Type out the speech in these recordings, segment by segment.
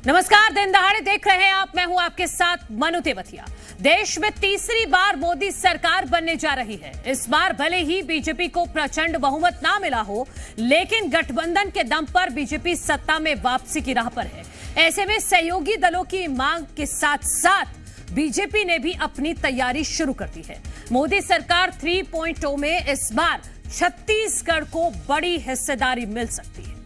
नमस्कार, दिन दहाड़े देख रहे हैं आप। मैं हूं आपके साथ मनु तेवतिया। देश में तीसरी बार मोदी सरकार बनने जा रही है। इस बार भले ही बीजेपी को प्रचंड बहुमत ना मिला हो, लेकिन गठबंधन के दम पर बीजेपी सत्ता में वापसी की राह पर है। ऐसे में सहयोगी दलों की मांग के साथ साथ बीजेपी ने भी अपनी तैयारी शुरू कर दी है। मोदी सरकार 3.0 में इस बार छत्तीसगढ़ को बड़ी हिस्सेदारी मिल सकती है।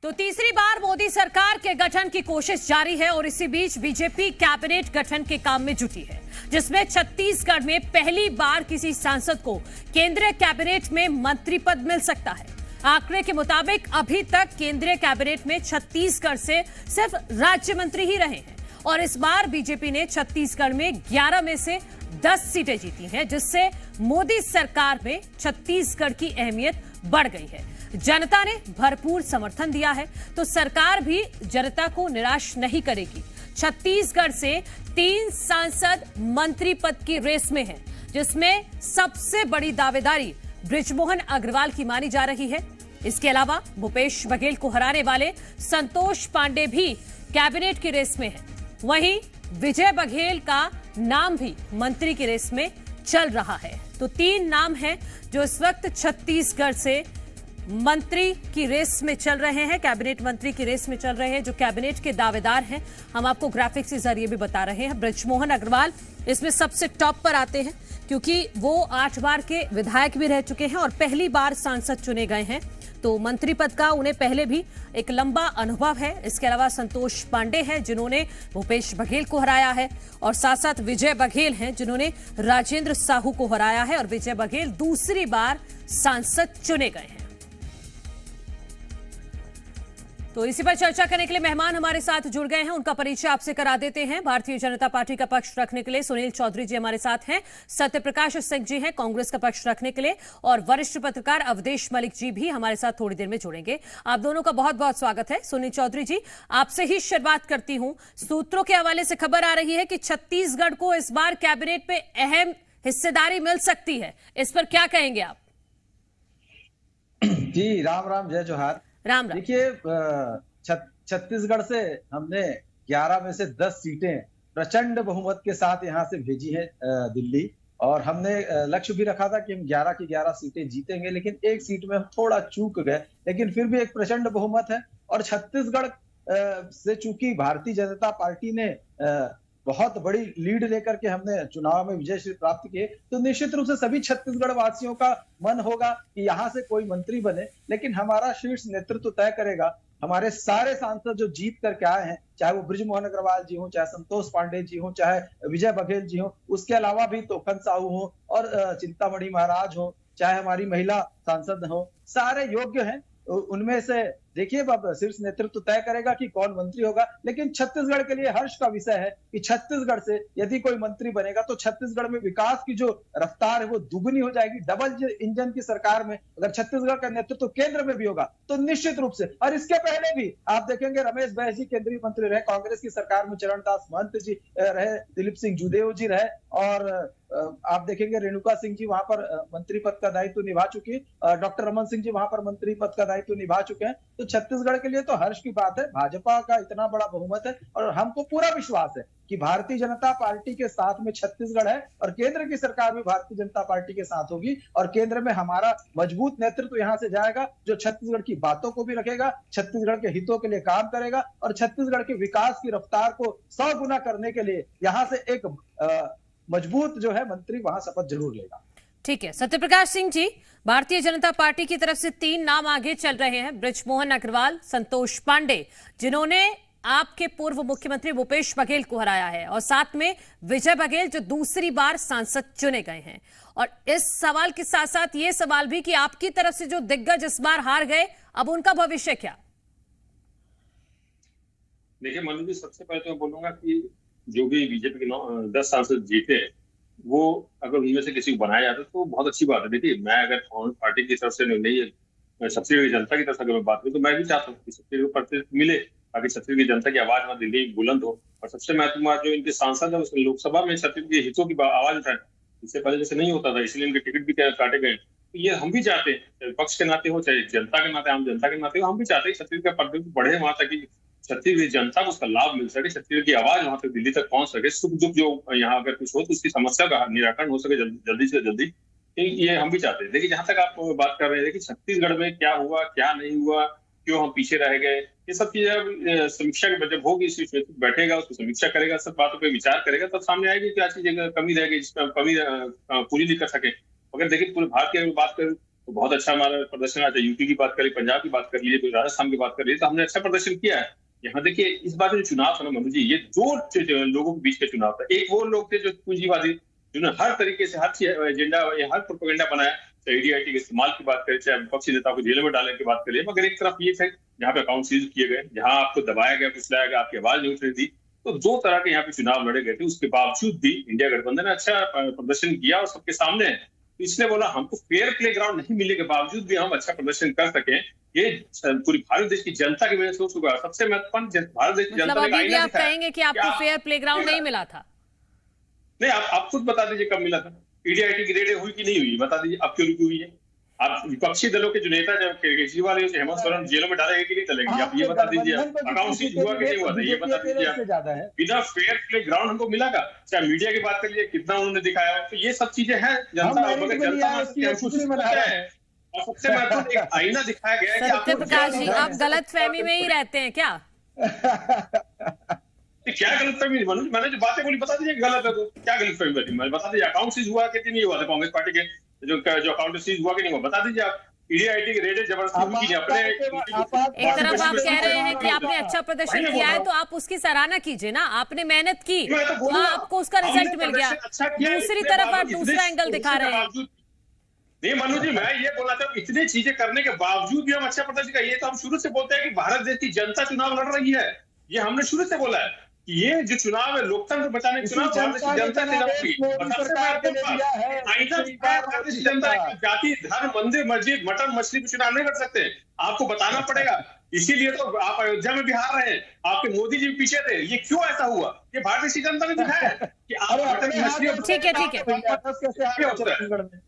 तो तीसरी बार मोदी सरकार के गठन की कोशिश जारी है और इसी बीच बीजेपी कैबिनेट गठन के काम में जुटी है, जिसमें छत्तीसगढ़ में पहली बार किसी सांसद को केंद्रीय कैबिनेट में मंत्री पद मिल सकता है। आंकड़े के मुताबिक अभी तक केंद्रीय कैबिनेट में छत्तीसगढ़ से सिर्फ राज्य मंत्री ही रहे हैं और इस बार बीजेपी ने छत्तीसगढ़ में 11 में से 10 सीटें जीती हैं, जिससे मोदी सरकार में छत्तीसगढ़ की अहमियत बढ़ गई है। जनता ने भरपूर समर्थन दिया है, तो सरकार भी जनता को निराश नहीं करेगी। छत्तीसगढ़ से 3 सांसद मंत्री पद की रेस में हैं, जिसमें सबसे बड़ी दावेदारी बृजमोहन अग्रवाल की मानी जा रही है। इसके अलावा भूपेश बघेल को हराने वाले संतोष पांडे भी कैबिनेट की रेस में हैं। वहीं विजय बघेल का नाम भी मंत्री की रेस में चल रहा है। तो 3 नाम हैं जो इस वक्त छत्तीसगढ़ से मंत्री की रेस में चल रहे हैं, कैबिनेट मंत्री की रेस में चल रहे हैं, जो कैबिनेट के दावेदार हैं। हम आपको ग्राफिक्स के जरिए भी बता रहे हैं। बृजमोहन अग्रवाल इसमें सबसे टॉप पर आते हैं, क्योंकि वो 8 बार के विधायक भी रह चुके हैं और पहली बार सांसद चुने गए हैं, तो मंत्री पद का उन्हें पहले भी एक लंबा अनुभव है। इसके अलावा संतोष पांडे हैं, जिन्होंने भूपेश बघेल को हराया है, और साथ साथ विजय बघेल हैं, जिन्होंने राजेंद्र साहू को हराया है, और विजय बघेल दूसरी बार सांसद चुने गए हैं। तो इसी पर चर्चा करने के लिए मेहमान हमारे साथ जुड़ गए हैं। उनका परिचय आपसे करा देते हैं। भारतीय जनता पार्टी का पक्ष रखने के लिए सुनील चौधरी जी हमारे साथ हैं, सत्यप्रकाश सिंह जी हैं कांग्रेस का पक्ष रखने के लिए, और वरिष्ठ पत्रकार अवधेश मलिक जी भी हमारे साथ थोड़ी देर में जुड़ेंगे। आप दोनों का बहुत बहुत स्वागत है। सुनील चौधरी जी, आपसे ही शुरुआत करती हूं। सूत्रों के हवाले से खबर आ रही है कि छत्तीसगढ़ को इस बार कैबिनेट में अहम हिस्सेदारी मिल सकती है। इस पर क्या कहेंगे आप? जी राम राम, जय जोहार। राम राम। देखिए, छत्तीसगढ़ से हमने 11 में से 10 सीटें प्रचंड बहुमत के साथ यहाँ से भेजी है दिल्ली, और हमने लक्ष्य भी रखा था कि हम 11 की 11 सीटें जीतेंगे, लेकिन एक सीट में हम थोड़ा चूक गए, लेकिन फिर भी एक प्रचंड बहुमत है। और छत्तीसगढ़ से चूंकि भारतीय जनता पार्टी ने बहुत बड़ी लीड लेकर के हमने चुनाव में विजय श्री प्राप्त किए, तो निश्चित रूप से सभी छत्तीसगढ़ वासियों का मन होगा कि यहाँ से कोई मंत्री बने, लेकिन हमारा शीर्ष नेतृत्व तय करेगा। हमारे सारे सांसद जो जीत करके आए हैं, चाहे वो बृजमोहन अग्रवाल जी हो, चाहे संतोष पांडे जी हो, चाहे विजय बघेल जी हो, उसके अलावा भी तोखन साहू हो और चिंतामणि महाराज हो, चाहे हमारी महिला सांसद हो, सारे योग्य हैं। उनमें से देखिए, अब शीर्ष नेतृत्व तय करेगा कि कौन मंत्री होगा, लेकिन छत्तीसगढ़ के लिए हर्ष का विषय है कि छत्तीसगढ़ से यदि कोई मंत्री बनेगा तो छत्तीसगढ़ में विकास की जो रफ्तार है वो दुगनी हो जाएगी। डबल इंजन की सरकार में अगर छत्तीसगढ़ का नेतृत्व केंद्र में भी होगा तो निश्चित रूप से, और इसके पहले भी आप देखेंगे रमेश बैस जी केंद्रीय मंत्री रहे, कांग्रेस की सरकार में चरणदास महंत जी रहे, दिलीप सिंह जूदेव जी रहे, और आप देखेंगे रेणुका सिंह जी वहां पर मंत्री पद का दायित्व निभा चुकी है, डॉक्टर रमन सिंह जी वहां पर मंत्री पद का दायित्व निभा चुके हैं। तो छत्तीसगढ़ के लिए तो हर्ष की बात है। भाजपा का इतना बड़ा बहुमत है और हमको पूरा विश्वास है कि भारतीय जनता पार्टी के साथ में छत्तीसगढ़ है, और केंद्र की सरकार भी भारतीय जनता पार्टी के साथ होगी, और केंद्र में हमारा मजबूत नेतृत्व यहाँ से जाएगा, जो छत्तीसगढ़ की बातों को भी रखेगा, छत्तीसगढ़ के हितों के लिए काम करेगा, और छत्तीसगढ़ के विकास की रफ्तार को 100 गुना करने के लिए यहाँ से एक मजबूत जो है मंत्री वहां शपथ जरूर लेगा। ठीक है सत्यप्रकाश सिंह जी, भारतीय जनता पार्टी की तरफ से 3 नाम आगे चल रहे हैं, बृजमोहन अग्रवाल, संतोष पांडे, जिन्होंने आपके पूर्व मुख्यमंत्री भूपेश बघेल को हराया है, और साथ में विजय बघेल जो दूसरी बार सांसद चुने गए हैं। और इस सवाल के साथ साथ ये सवाल भी कि आपकी तरफ से जो दिग्गज इस बार हार गए, अब उनका भविष्य क्या? देखिए मनु जी, सबसे पहले तो मैं बोलूंगा कि जो भी बीजेपी के 10 सांसद जीते, वो अगर उनमें से किसी को बनाया जाता तो बहुत अच्छी बात है। देखिए, मैं अगर कांग्रेस पार्टी की तरफ से नहीं, सबसे जनता की तरफ से अगर मैं बात करूं तो मैं भी चाहता हूँ कि सबसे प्रतिनिधित्व मिले, ताकि छत्तीसगढ़ की जनता की आवाज वहाँ दिल्ली में बुलंद हो। और सबसे महत्वपूर्ण बात, जो इनके सांसद है उसने लोकसभा में छत्तीसगढ़ के हितों की आवाज उठाए। इससे पहले जैसे नहीं होता था, इसलिए इनके टिकट भी काटे गए। तो ये हम भी चाहते हैं, चाहे विपक्ष के नाते हो, चाहे जनता के नाते, आम जनता के नाते हो, हम भी चाहते हैं छत्तीसगढ़ का पद बढ़े वहां तक कि छत्तीसगढ़ जनता को उसका लाभ मिल सके, छत्तीसगढ़ की आवाज वहां तक दिल्ली तक पहुंच सके, सुख दुख जो यहाँ अगर कुछ हो तो उसकी समस्या का निराकरण हो सके जल्दी से जल्दी। ये हम भी चाहते हैं। देखिए, जहां तक आप बात कर रहे हैं कि छत्तीसगढ़ में क्या हुआ क्या नहीं हुआ, क्यों हम पीछे रह गए, ये सब चीजें समीक्षा की जब होगी, बैठेगा, उसको समीक्षा करेगा, सब बातों पर विचार करेगा, तब सामने आएगी क्या चीजें कमी रह गई, जिसमें कमी पूरी नहीं कर सके। अगर देखिए पूरे भारत की बात करें तो बहुत अच्छा हमारा प्रदर्शन आता है। यूपी की बात करें, पंजाब की बात कर लीजिए, कोई राजस्थान की बात कर लीजिए, तो हमने अच्छा प्रदर्शन किया है। यहाँ देखिए, इस बार जो चुनाव था ना मनु जी, ये दो लोगों के बीच का चुनाव था। एक वो लोग थे जो पूंजीवादी, जिन्होंने हर तरीके से हर एजेंडा, हर प्रोपेगेंडा बनाया, चाहे ईडीआईटी के इस्तेमाल की बात करें, चाहे विपक्षी नेता को जेल में डालने की बात करिए। मगर एक तरफ ये थे जहाँ पे अकाउंट सीज किए गए, जहाँ आपको दबाया गया, कुचलाया गया, आपकी आवाज नहीं उठ रही थी। तो दो तरह के यहाँ पे चुनाव लड़े गए थे। उसके बावजूद भी इंडिया गठबंधन ने अच्छा प्रदर्शन किया और सबके सामने है। तो इसने बोला हमको फेयर प्ले ग्राउंड नहीं मिलने के बावजूद भी हम अच्छा प्रदर्शन कर सके, ये पूरी भारत देश की जनता की वजह से हो चुका है। सबसे महत्वपूर्ण, भारत देश की जनता ने अभी भी आप कहेंगे कि आपको फेयर प्ले ग्राउंड नहीं मिला था? नहीं, आप खुद बता दीजिए कब मिला था। ईडीआईटी की रेड हुई कि नहीं हुई, बता दीजिए आप, क्यों रुकी हुई है? आप विपक्षी दलों के जो नेता, जब केजरीवाल हेमंत सोरेन जेलों में डालेंगे कि नहीं डालेंगे, आप ये बता दीजिए। अकाउंट सीज हुआ कि नहीं हुआ था, ये बता दीजिए। बिना फेयर प्ले ग्राउंड हमको मिला का? चाहे मीडिया की बात कर लीजिए, कितना उन्होंने दिखाया, तो ये सब चीजें हैं। जनता और सबसे महत्वपूर्ण एक आईना दिखाया गया है। सत्य प्रकाश जी, आप गलत फहमी में ही रहते हैं क्या? क्या गलत फहमी? मैंने जो बातें बोली बता दीजिए, गलत है तो क्या गलत फहमी बैठी, मैं बता दीजिए। अकाउंट सीज हुआ कि नहीं हुआ था कांग्रेस पार्टी के, जो अकाउंट सीज हुआ कि नहीं हुआ, बता दीजिए आप। ईडीआईटी की रेड जबरदस्ती हुई कि अपने एक तरफ आप कह रहे हैं कि आपने अच्छा प्रदर्शन किया है, तो आप उसकी सराहना कीजिए ना। आपने मेहनत की तो आपको उसका रिजल्ट मिल गया। दूसरी तरफ आप दूसरा एंगल दिखा रहे हैं। नहीं मनु जी, मैं ये बोला था, इतनी चीजें करने के बावजूद भी हम अच्छा प्रदर्शन किया। ये तो हम शुरू से बोलते हैं कि भारत देश की जनता चुनाव लड़ रही है, ये हमने शुरू से बोला है। ये जो चुनाव है, लोकतंत्र बचाने के चुनाव, भारत की जनता ने जनता जाति, धर्म, मंदिर, मस्जिद, मटन मछली पे चुनाव नहीं लड़ सकते, आपको बताना पड़ेगा। इसीलिए तो आप अयोध्या में भी हार रहे हैं, आपके मोदी जी पीछे थे। ये क्यों ऐसा हुआ? ये भारतीय जनता ने दिखाया कि आप मटन मछली। ठीक है।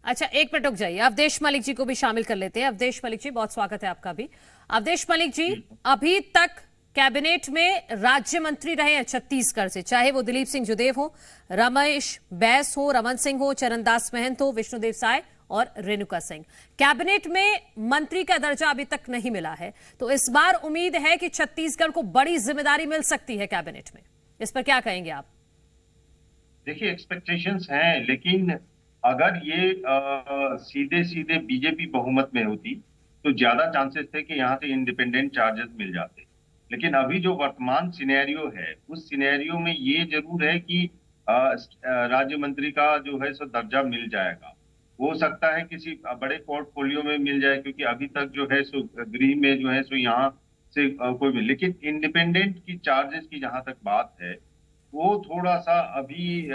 अच्छा, एक मिनट रुक जाइए, अवधेश मलिक जी को भी शामिल कर लेते हैं। अवधेश मलिक जी, बहुत स्वागत है आपका भी। अवधेश मलिक जी, अभी तक कैबिनेट में राज्य मंत्री रहे हैं छत्तीसगढ़ से, चाहे वो दिलीप सिंह जुदेव हो, रमेश बैस हो, रमन सिंह हो, चरणदास महंत हो, विष्णुदेव साय और रेणुका सिंह। कैबिनेट में मंत्री का दर्जा अभी तक नहीं मिला है, तो इस बार उम्मीद है कि छत्तीसगढ़ को बड़ी जिम्मेदारी मिल सकती है कैबिनेट में। इस पर क्या कहेंगे आप? देखिए, एक्सपेक्टेशंस हैं, लेकिन अगर ये सीधे सीधे बीजेपी बहुमत में होती तो ज्यादा चांसेस थे कि यहाँ से इंडिपेंडेंट चार्जेस मिल जाते। लेकिन अभी जो वर्तमान सिनेरियो है, उस सिनेरियो में ये जरूर है कि राज्य मंत्री का जो है सो दर्जा मिल जाएगा। हो सकता है किसी बड़े पोर्टफोलियो में मिल जाए, क्योंकि अभी तक जो है सो गृह में जो है सो यहाँ से कोई भी। लेकिन इंडिपेंडेंट की चार्जेस की जहां तक बात है, वो थोड़ा सा अभी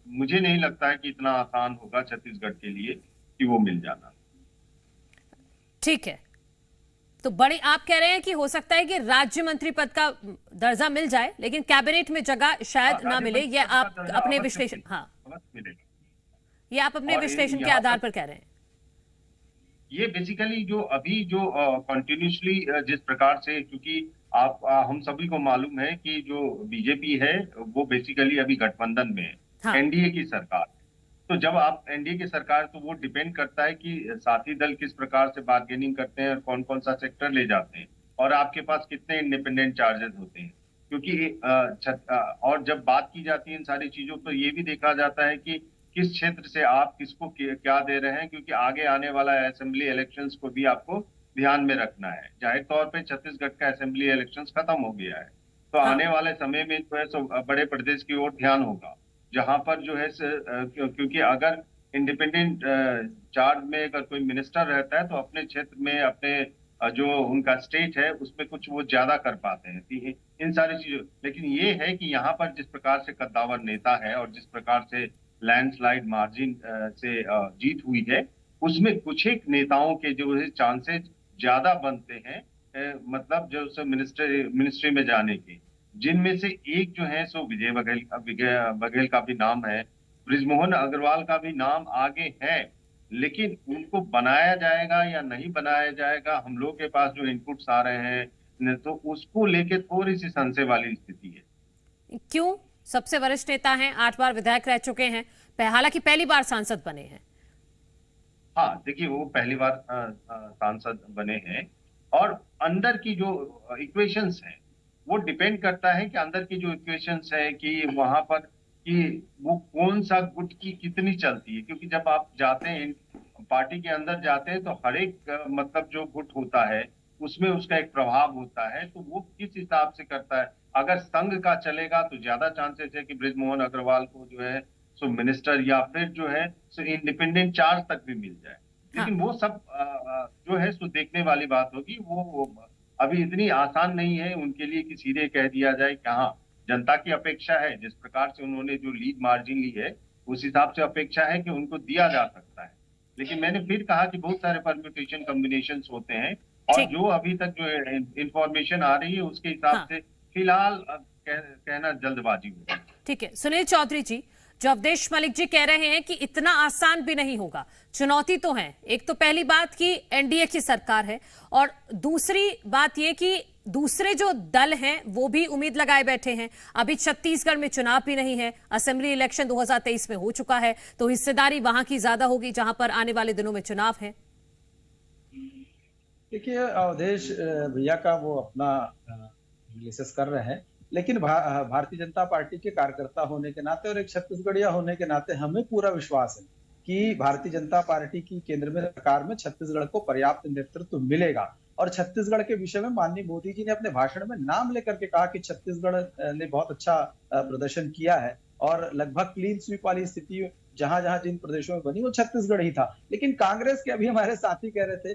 मुझे नहीं लगता है कि इतना आसान होगा छत्तीसगढ़ के लिए कि वो मिल जाना। ठीक है, तो बड़ी आप कह रहे हैं कि हो सकता है कि राज्य मंत्री पद का दर्जा मिल जाए, लेकिन कैबिनेट में जगह शायद ना मिले। ये आप अपने विश्लेषण, हाँ, ये आप अपने विश्लेषण के आधार पर कह रहे हैं। ये बेसिकली जो अभी जो कंटिन्यूसली जिस प्रकार से, क्योंकि आप हम सभी को मालूम है कि जो बीजेपी है वो बेसिकली अभी गठबंधन में है, हाँ। एनडीए की सरकार। तो जब आप एनडीए की सरकार, तो वो डिपेंड करता है कि साथी दल किस प्रकार से बार्गेनिंग करते हैं, कौन कौन सा सेक्टर ले जाते हैं, और आपके पास कितने इंडिपेंडेंट चार्जेस होते हैं। क्योंकि और जब बात की जाती है इन सारी चीजों पर, ये भी देखा जाता है कि किस क्षेत्र से आप किसको क्या दे रहे हैं, क्योंकि आगे आने वाला असेंबली इलेक्शंस को भी आपको ध्यान में रखना है। जाहिर तौर पे छत्तीसगढ़ का असेंबली इलेक्शंस खत्म हो गया है, तो आने वाले समय में जो है सो बड़े प्रदेश की ओर ध्यान होगा, जहां पर जो है क्योंकि अगर इंडिपेंडेंट चार्ज में अगर कोई मिनिस्टर रहता है तो अपने क्षेत्र में, अपने जो उनका स्टेट है उसमें कुछ वो ज्यादा कर पाते हैं इन सारी चीजों। लेकिन ये है कि यहाँ पर जिस प्रकार से कद्दावर नेता है और जिस प्रकार से लैंडस्लाइड मार्जिन से जीत हुई है, उसमें कुछ एक नेताओं के जो है चांसेस ज्यादा बनते हैं मतलब जो सो मिनिस्ट्री में जाने के, जिनमें से एक जो है सो विजय बघेल का भी नाम है, बृजमोहन अग्रवाल का भी नाम आगे है, लेकिन उनको बनाया जाएगा या नहीं बनाया जाएगा, हम लोग के पास जो इनपुट्स आ रहे हैं तो उसको लेके थोड़ी सी संशय वाली स्थिति है। क्यों? सबसे वरिष्ठ नेता हैं, 8 बार विधायक रह चुके हैं, हालांकि पहली बार सांसद बने हैं। हाँ, देखिए वो पहली बार सांसद बने हैं, और अंदर की जो इक्वेशंस हैं वो डिपेंड करता है कि अंदर की जो इक्वेशंस है कि वहां पर कि वो कौन सा गुट की कितनी चलती है, क्योंकि जब आप जाते हैं पार्टी के अंदर जाते हैं तो हर एक मतलब जो गुट होता है उसमें उसका एक प्रभाव होता है, तो वो किस हिसाब से करता है। अगर संघ का चलेगा तो ज्यादा चांसेस है कि बृजमोहन अग्रवाल को जो है सो मिनिस्टर या फिर जो है सो इंडिपेंडेंट चार्ज तक भी मिल जाए, लेकिन वो सब जो है सो देखने वाली बात होगी। वो अभी इतनी आसान नहीं है उनके लिए कि सीधे कह दिया जाए कि हाँ, जनता की अपेक्षा है, जिस प्रकार से उन्होंने जो लीड मार्जिन ली है उस हिसाब से अपेक्षा है कि उनको दिया जा सकता है। लेकिन मैंने फिर कहा कि बहुत सारे परम्यूटेशन कॉम्बिनेशन होते हैं, और जो अभी तक जो इंफॉर्मेशन आ रही है उसके हिसाब से फिलहाल कहना जल्दबाजी होगी। ठीक है सुनील चौधरी जी, जो अवधेश मलिक जी कह रहे हैं कि इतना आसान भी नहीं होगा, चुनौती तो है। एक तो पहली बात कि एनडीए की सरकार है, और दूसरी बात ये कि दूसरे जो दल हैं वो भी उम्मीद लगाए बैठे हैं। अभी छत्तीसगढ़ में चुनाव भी नहीं है, असेंबली इलेक्शन 2023 में हो चुका है, तो हिस्सेदारी वहां की ज्यादा होगी जहां पर आने वाले दिनों में चुनाव है। देखिए अवधेश भैया का वो अपना एनालिसिस कर रहे हैं, लेकिन भारतीय जनता पार्टी के कार्यकर्ता होने के नाते और एक छत्तीसगढ़िया होने के नाते हमें पूरा विश्वास है कि भारतीय जनता पार्टी की केंद्र में सरकार में छत्तीसगढ़ को पर्याप्त नेतृत्व मिलेगा। और छत्तीसगढ़ के विषय में माननीय मोदी जी ने अपने भाषण में नाम लेकर के कहा कि छत्तीसगढ़ ने बहुत अच्छा प्रदर्शन किया है, और लगभग क्लीन स्वीप वाली स्थिति जहां जहां जिन प्रदेशों में बनी वो छत्तीसगढ़ ही था। लेकिन कांग्रेस के अभी हमारे साथी कह रहे थे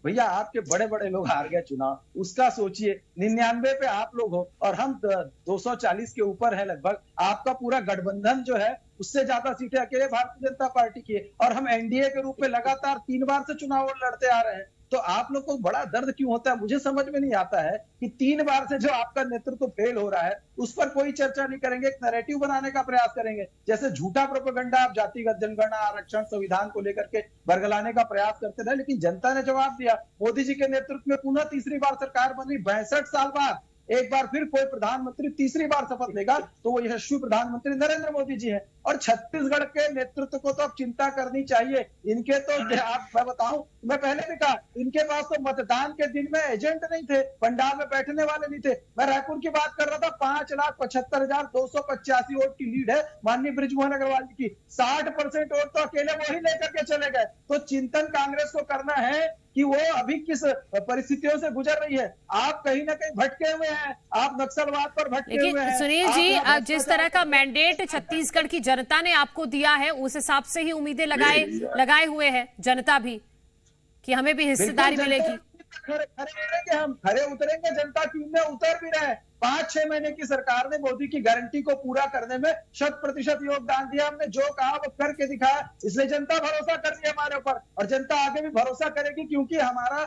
भैया आपके बड़े बड़े लोग हार गए चुनाव, उसका सोचिए 99 पे आप लोग हो और हम 240 के ऊपर है लगभग। आपका पूरा गठबंधन जो है उससे ज्यादा सीटें अकेले भारतीय जनता पार्टी की है, और हम एनडीए के रूप में लगातार 3 बार से चुनाव लड़ते आ रहे हैं। तो आप लोग को बड़ा दर्द क्यों होता है, मुझे समझ में नहीं आता है कि 3 बार से जो आपका नेतृत्व फेल हो रहा है उस पर कोई चर्चा नहीं करेंगे, एक नैरेटिव बनाने का प्रयास करेंगे। जैसे झूठा प्रोपेगेंडा आप जातिगत जनगणना, आरक्षण, संविधान को लेकर के बरगलाने का प्रयास करते रहे, लेकिन जनता ने जवाब दिया। मोदी जी के नेतृत्व में पुनः तीसरी बार सरकार बनी, 62 साल बाद एक बार फिर कोई प्रधानमंत्री तीसरी बार शपथ लेगा तो वो यशस्वी प्रधानमंत्री नरेंद्र मोदी जी हैं। और छत्तीसगढ़ के नेतृत्व को तो अब चिंता करनी चाहिए। इनके तो मैं बताऊं, मैं पहले भी कहा, इनके पास तो मतदान के दिन में एजेंट नहीं थे, पंडाल में बैठने वाले नहीं थे। मैं रायपुर की बात कर रहा था, 5,75,285 वोट की लीड है माननीय बृजमोहन अग्रवाल जी की, 60% वोट तो अकेले वही लेकर के चले गए। तो चिंतन कांग्रेस को करना है कि वो अभी किस परिस्थितियों से गुजर रही है। आप कहीं ना कहीं भटके हुए हैं, आप नक्सलवाद पर भटके हुए हैं। सुनील जी, जिस तरह का मैंडेट छत्तीसगढ़ की जनता ने आपको दिया है उस हिसाब से ही उम्मीदें लगाए हुए है जनता भी कि हमें भी हिस्सेदारी मिलेगी। खरे उतरेंगे, जनता की उम्मीदें उतर भी रहे। 5-6 महीने की सरकार ने मोदी की गारंटी को पूरा करने में 100% योगदान दिया। हमने जो कहा वो करके दिखाया, इसलिए जनता भरोसा कर रही है हमारे ऊपर, और जनता आगे भी भरोसा करेगी, क्योंकि हमारा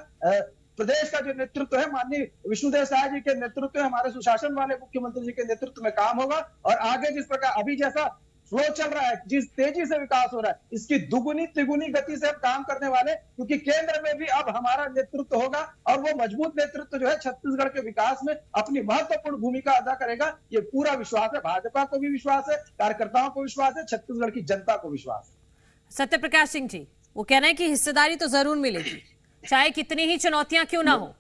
प्रदेश का जो नेतृत्व है माननीय विष्णुदेव साय जी के नेतृत्व में, हमारे सुशासन वाले मुख्यमंत्री जी के नेतृत्व में काम होगा। और आगे जिस प्रकार अभी जैसा फ्लो चल रहा है, जिस तेजी से विकास हो रहा है, इसकी दुगुनी तिगुनी गति से हम काम करने वाले, क्योंकि केंद्र में भी अब हमारा नेतृत्व होगा, और वो मजबूत नेतृत्व जो है छत्तीसगढ़ के विकास में अपनी महत्वपूर्ण भूमिका अदा करेगा। ये पूरा विश्वास है, भाजपा को भी विश्वास है, कार्यकर्ताओं को विश्वास है, छत्तीसगढ़ की जनता को विश्वास है। सत्यप्रकाश सिंह जी वो कह रहे हैं कि हिस्सेदारी तो जरूर मिलेगी, चाहे कितनी ही चुनौतियां क्यों ना हो।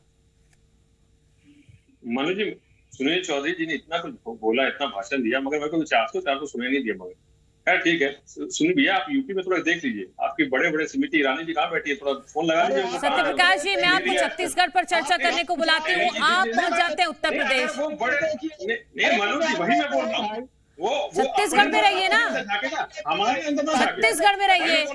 मनोज जी, सुनील चौधरी जी ने इतना कुछ बोला, इतना भाषण दिया, मगर मेरे को 400 सुनाई नहीं दिया। मगर खैर ठीक है, सुनील भैया आप यूपी में थोड़ा देख लीजिए, आपकी बड़े बड़े स्मृति ईरानी जी कहाँ बैठी है, थोड़ा फोन लगा लीजिए। सत्यप्रकाश जी, मैं आपको छत्तीसगढ़ पर चर्चा करने को बुलाती हूँ, आप पहुंच जाते हैं उत्तर प्रदेश। मनोज जी वही मैं बोल रहा हूँ, वो छत्तीसगढ़ में रहिए ना, हमारे अंदर छत्तीसगढ़ में रहिए।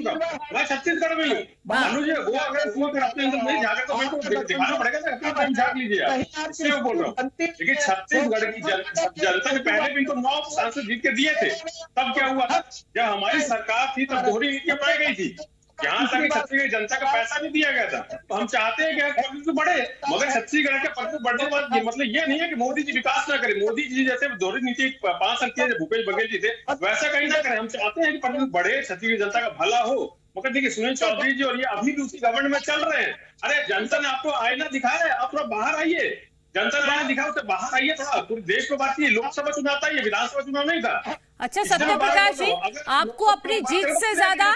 मैं छत्तीसगढ़ में हूँ मनोज जी, वो अगर अपने अंदर नहीं झाके तो मेरे को दिखाना पड़ेगा ना, अपना टाइम झाक लीजिए आप, इसलिए मैं बोल रहा हूँ। लेकिन छत्तीसगढ़ की जनता ने पहले भी तो 9 सांसद जीत के दिए थे, तब क्या हुआ था, जब हमारी सरकार थी तब दोहरी नीति अपनाई गई थी, यहाँ तक कि छत्तीसगढ़ जनता का पैसा भी दिया गया था। तो हम चाहते हैं कि पद तो बढ़े, मगर छत्तीसगढ़ के पद बढ़ने के बाद मतलब ये नहीं है कि मोदी जी विकास ना करे। मोदी जी जैसे दोहरी नीति 5 साल किए भूपेश बघेल जी थे, वैसा कहीं ना करें। हम चाहते हैं कि पद बढ़े, छत्तीसगढ़ जनता का भला हो। मगर देखिए सुनील चौधरी जी और ये अभी भी उसी गवर्नमेंट में चल रहे हैं। अरे जनता ने आपको आईना दिखाया है, आप थोड़ा बाहर आइए। जनता ने आईना दिखाया, उससे बाहर आइए थोड़ा। पूरे देश को बात की लोकसभा चुनाव था, ये विधानसभा चुनाव नहीं था। अच्छा सत्य प्रकाश जी, आपको अपनी जीत से ज्यादा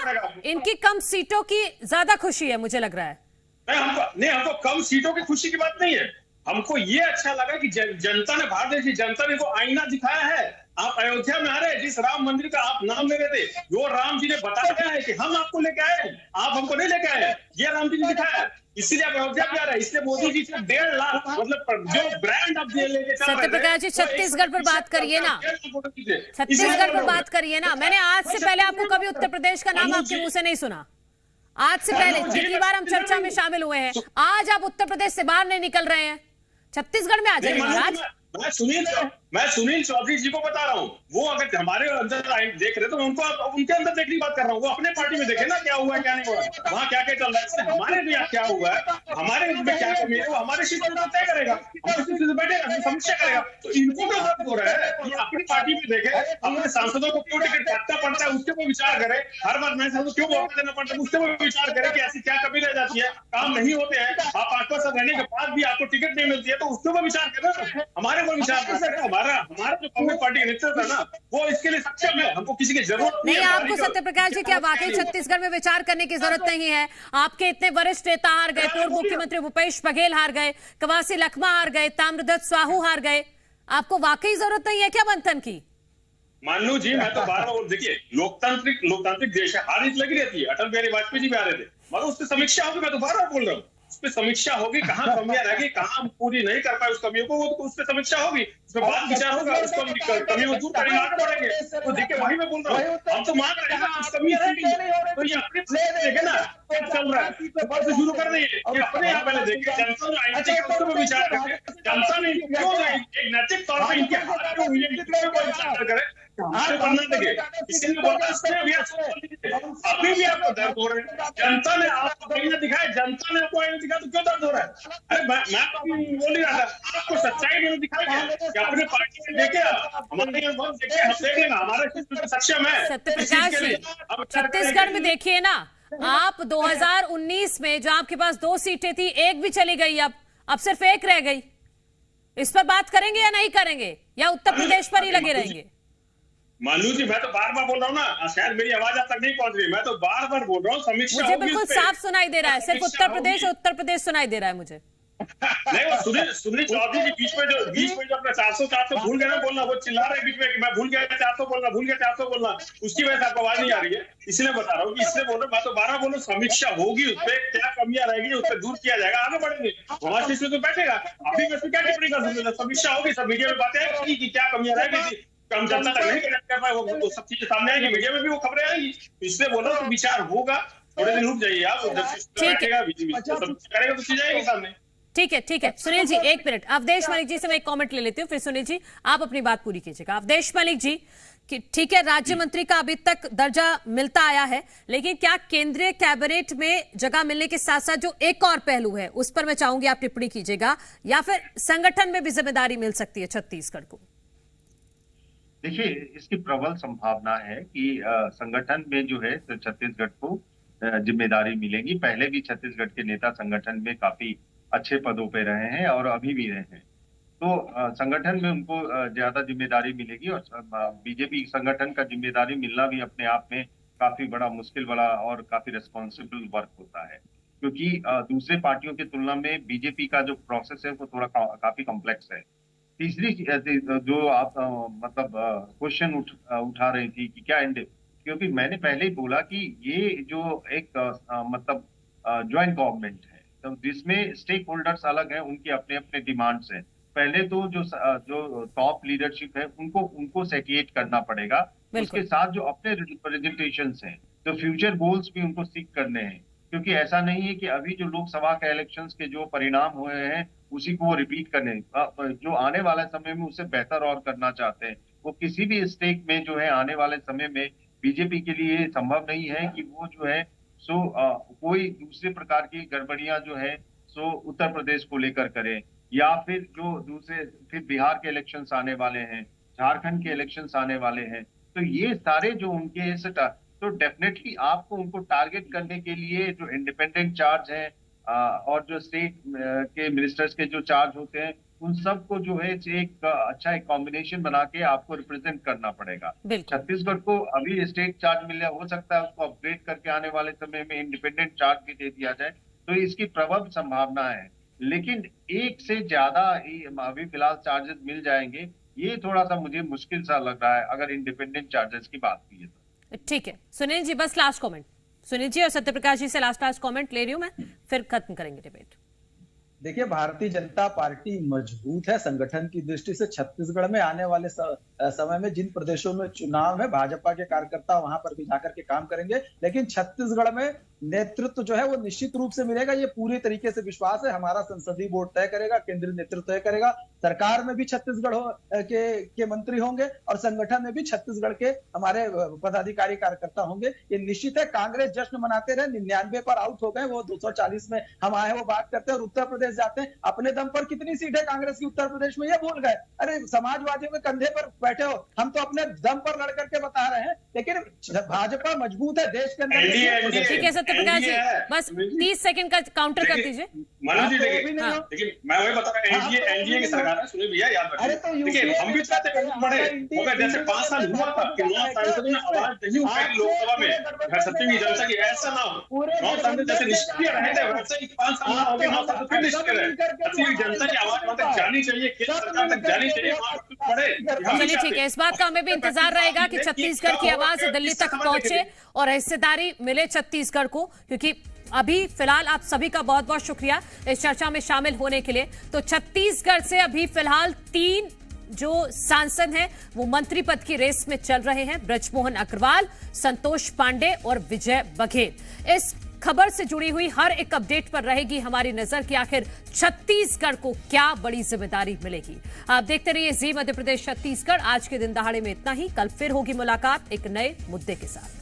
इनकी कम सीटों की ज्यादा खुशी है मुझे लग रहा है। हमको कम सीटों की खुशी की बात नहीं है। हमको ये अच्छा लगा कि जनता ने, भारत देश की जनता ने को आईना दिखाया है। आप अयोध्या में आ रहे, जिस राम मंदिर का आप नाम ले रहे थे, वो राम जी ने बताया है कि हम आपको लेके आए, आप हमको नहीं लेके आए। ये राम जी ने दिखाया है, इसीलिए आप अयोध्या में आ रहे हैं। इसलिए मोदी जी से 1.5 लाख मतलब जो ब्रांड आप लेके चल रहे थे। सत्य प्रकाश जी, छत्तीसगढ़ पर बात करिए ना, छत्तीसगढ़ पर बात करिए ना। मैंने आज से पहले आपको कभी उत्तर प्रदेश का नाम आपके मुंह से नहीं सुना। आज से पहले जितनी बार हम चर्चा में शामिल हुए हैं, आज आप उत्तर प्रदेश से बाहर नहीं निकल रहे हैं, छत्तीसगढ़ में आ जाइए महाराज। मैं सुनील चौधरी जी को बता रहा हूँ, वो अगर हमारे अंदर देख रहे तो उनको उनके अंदर देखने की बात कर रहा हूँ। वो अपने पार्टी में देखे ना क्या हुआ क्या नहीं हुआ, वहाँ क्या क्या चल रहा है। हमारे भी क्या हुआ है, हमारे में क्या कमी है, वो हमारे सीट पर तय करेगा, हमारे बैठेगा, समीक्षा करेगा। तो इनको क्या बात हो रहा है, ये अपनी पार्टी में देखे, अपने सांसदों को क्यों टिकट काटना पड़ता है उसके ऊपर विचार करे। हर बार नए सांसद क्यों वोट देना पड़ता है उसके ऊपर विचार करे कि ऐसी क्या कमी रह जाती है, काम नहीं होते हैं। आप 5 साल रहने के बाद भी आपको टिकट नहीं मिलती है, तो उसके ऊपर विचार करें, हमारे ऊपर विचार कर सकते। हमारा जो कांग्रेस पार्टी का नेतृत्व है ना, वो इसके लिए सक्षम है। हमको किसी की जरूरत नहीं। आपको सत्य प्रकाश जी क्या वाकई छत्तीसगढ़ में विचार करने की जरूरत नहीं है? आपके इतने वरिष्ठ नेता हार गए, पूर्व मुख्यमंत्री भूपेश बघेल हार गए, कवासी लखमा हार गए, ताम्रध्वज साहू हार गए, आपको वाकई जरूरत नहीं है क्या मंथन की? मानू जी, मैं तो बार बार देखिए, लोकतांत्रिक देश है, हार जीत लगी रहती है। अटल बिहारी वाजपेयी जी भी आ रहे थे, मगर उसकी समीक्षा होगी। मैं तो बार बार बोल रहा हूँ, उस पर समीक्षा होगी, कहाँ कमियां रह गई, कहाँ हम पूरी नहीं कर पाए उस कमियों को, वो उस पर समीक्षा होगी, उस पर बात विचार होगा, उसको कमियों को दूर करेंगे, आगे बढ़ेंगे। तो देखिए वही मैं बोल रहा हूँ, हम तो मान रहे हैं ना कमियां रह गई, तो ये अपने देखे ना क्या चल रहा है, ऊपर से शुरू कर रही है। ये अपने यहाँ पहले देखिए, जनता जो उसके पर विचार करे, जनता ने क्यों एक नैतिक तौर पर इनके हाथ में हुई विचार करे, करना देंगे। इसीलिए अभी भी आपको दर्द हो रहा है। जनता ने आपको कहीं ना दिखाया, जनता ने आपको नहीं दिखाया तो क्यों दर्द हो रहा है? अरे मैं तो बोल ही रहा था, आपको सच्चाई नहीं दिखाया कि अपने पार्टी में देखे, हमारे यहाँ बहुत देखे, हम देख लेना, हमारा सक्षम है। सत्य प्रकाश जी, छत्तीसगढ़ में देखिए ना, आप 2019 में जो आपके पास 2 सीटें थी, एक भी चली गई, अब सिर्फ एक रह गई। इस पर बात करेंगे या नहीं करेंगे, या उत्तर प्रदेश पर ही लगे रहेंगे? मानू जी, मैं तो बार बार बोल रहा हूँ ना, शायद मेरी आवाज आप तक नहीं पहुंच रही, मैं तो बार बार बोल रहा हूँ समीक्षा। मुझे बिल्कुल साफ सुनाई दे रहा है, सिर्फ उत्तर प्रदेश सुनाई दे रहा है मुझे। नहीं, वो सुनील चौधरी जी बीच में जो अपना 400 भूल गए ना बोलना, वो चिल्ला रहे बीच में कि मैं भूल गया 400 बोलना, भूल गया 400 बोलना, उसकी वजह से आपको आवाज नहीं आ रही है। इसलिए बता रहा हूँ, इसलिए बोल रहा हूँ, मैं तो 12 बोलो, समीक्षा होगी, उस पर क्या कमियां रहेगी उस पर दूर किया जाएगा, आगे बढ़ेंगे। हमारे इसमें तो बैठेगा, अभी मैं क्या टिप्पणी कर सकते, समीक्षा होगी, सब मीडिया में बातें आएगी कि क्या कमियां रहेगी, हम जनता तक नहीं कनेक्ट कर पाए, वो सब चीजें सामने आएगी, मीडिया में भी वो खबरें आएगी। इसलिए बोलो तो विचार होगा, थोड़े दिन रुक जाइए आप, करेगा तो चीज आएगी सामने। ठीक है सुनील जी, 1 मिनट। अवधेश मलिक जी से मैं एक कमेंट ले लेती हूँ, फिर सुनील जी आप अपनी बात पूरी कीजिएगा। अवधेश मलिक जी, ठीक है, राज्य मंत्री का अभी तक दर्जा मिलता आया है, लेकिन क्या केंद्रीय कैबिनेट में जगह मिलने के साथ साथ जो एक और पहलू है उस पर मैं चाहूंगी आप टिप्पणी कीजिएगा, या फिर संगठन में भी जिम्मेदारी मिल सकती है छत्तीसगढ़ को? देखिए, इसकी प्रबल संभावना है कि संगठन में जो है छत्तीसगढ़ को जिम्मेदारी मिलेगी। पहले भी छत्तीसगढ़ के नेता संगठन में काफी अच्छे पदों पे रहे हैं और अभी भी रहे हैं, तो संगठन में उनको ज्यादा जिम्मेदारी मिलेगी। और बीजेपी संगठन का जिम्मेदारी मिलना भी अपने आप में काफी बड़ा मुश्किल वाला और काफी रिस्पॉन्सिबल वर्क होता है, क्योंकि दूसरे पार्टियों की तुलना में बीजेपी का जो प्रोसेस है वो थोड़ा काफी कॉम्प्लेक्स है। तीसरी जो आप मतलब क्वेश्चन उठा रही थी कि क्या क्योंकि मैंने पहले ही बोला कि ये जो एक मतलब ज्वाइंट गवर्नमेंट है, तो जिसमें स्टेक होल्डर्स अलग हैं, उनके अपने अपने डिमांड्स हैं। पहले तो जो टॉप लीडरशिप है उनको सेटिएट करना पड़ेगा, उसके साथ जो अपने रिप्रेजेंटेशंस हैं, जो फ्यूचर गोल्स भी उनको सीख करने हैं, क्योंकि ऐसा नहीं है कि अभी जो लोकसभा के इलेक्शंस के जो परिणाम हुए हैं उसी को वो रिपीट करने, जो आने वाले समय में उससे बेहतर और करना चाहते हैं। वो किसी भी स्टेक में जो है आने वाले समय में बीजेपी के लिए संभव नहीं है कि वो जो है सो कोई दूसरे प्रकार की गड़बड़ियां जो है सो उत्तर प्रदेश को लेकर करें, या फिर जो दूसरे फिर बिहार के इलेक्शंस आने वाले हैं, झारखंड के इलेक्शंस आने वाले हैं, तो ये सारे जो उनके तो डेफिनेटली आपको उनको टारगेट करने के लिए जो इंडिपेंडेंट चार्ज है और जो स्टेट के मिनिस्टर्स के जो चार्ज होते हैं, उन सबको जो है एक अच्छा एक कॉम्बिनेशन बना के आपको रिप्रेजेंट करना पड़ेगा। छत्तीसगढ़ को अभी स्टेट चार्ज मिला, हो सकता है उसको अपग्रेड करके आने वाले समय में इंडिपेंडेंट चार्ज भी दे दिया जाए, तो इसकी प्रबल संभावना है। लेकिन एक से ज्यादा अभी फिलहाल चार्जेस मिल जाएंगे, ये थोड़ा सा मुझे मुश्किल सा लग रहा है अगर इंडिपेंडेंट चार्जेस की बात की है। ठीक है सुनील जी, बस लास्ट कमेंट सुनील जी और सत्यप्रकाश जी से लास्ट कमेंट ले रही हूं मैं, फिर खत्म करेंगे डिबेट। देखिए, भारतीय जनता पार्टी मजबूत है संगठन की दृष्टि से। छत्तीसगढ़ में आने वाले समय में जिन प्रदेशों में चुनाव है, भाजपा के कार्यकर्ता वहां पर भी जाकर के काम करेंगे, लेकिन छत्तीसगढ़ में नेतृत्व जो है वो निश्चित रूप से मिलेगा, ये पूरी तरीके से विश्वास है। हमारा संसदीय बोर्ड तय करेगा, केंद्रीय नेतृत्व तय करेगा, सरकार में भी छत्तीसगढ़ के मंत्री होंगे और संगठन में भी छत्तीसगढ़ के हमारे पदाधिकारी कार्यकर्ता होंगे। ये निश्चित है। कांग्रेस जश्न मनाते रहे, 99 पर आउट हो गए, वो 240 में हम आए वो बात करते हैं, और उत्तर प्रदेश जाते हैं, अपने दम पर कितनी सीट है कांग्रेस की उत्तर प्रदेश में ये भूल गए। अरे समाजवादियों के कंधे पर बैठे हो, हम तो अपने दम पर लड़ करके बता रहे हैं, लेकिन भाजपा मजबूत है देश के अंदर। ठीक है सत्यप्रकाश जी, बस 30 सेकंड का काउंटर कर दीजिए। मनोज जी लेकिन मैं वही बता रहा हूँ, एनडीए की सरकार है, सुनिए भैया, याद रखिए। देखिए, हम भी चाहते हैं बढ़े, मगर जैसे 5 साल हुआ था कि 9 सांसदों ने आवाज नहीं उठाई लोकसभा में, घर सत्ती की जनता की, ऐसा ना हो। 9 सांसद जैसे निष्क्रिय रहे थे, वैसे ही 5 साल हो गए, 9 सांसद फिर निष्क्रिय रहे। सत्ती की जनता की आवाज वहां तक जानी चाहिए, केंद्र सरकार तक जानी चाहिए, वहां कुछ बढ़े। चलिए ठीक है, इस बात का हमें भी इंतजार रहेगा कि छत्तीसगढ़ की आवाज दिल्ली तक पहुंचे और हिस्सेदारी मिले छत्तीसगढ़ को, क्योंकि अभी फिलहाल आप सभी का बहुत बहुत शुक्रिया इस चर्चा में शामिल होने के लिए। तो छत्तीसगढ़ से अभी फिलहाल 3 जो सांसद हैं वो मंत्री पद की रेस में चल रहे हैं, ब्रजमोहन अग्रवाल, संतोष पांडे और विजय बघेल। इस खबर से जुड़ी हुई हर एक अपडेट पर रहेगी हमारी नजर कि आखिर छत्तीसगढ़ को क्या बड़ी जिम्मेदारी मिलेगी। आप देखते रहिए जी मध्य प्रदेश छत्तीसगढ़। आज के दिन दहाड़े में इतना ही, कल फिर होगी मुलाकात एक नए मुद्दे के साथ।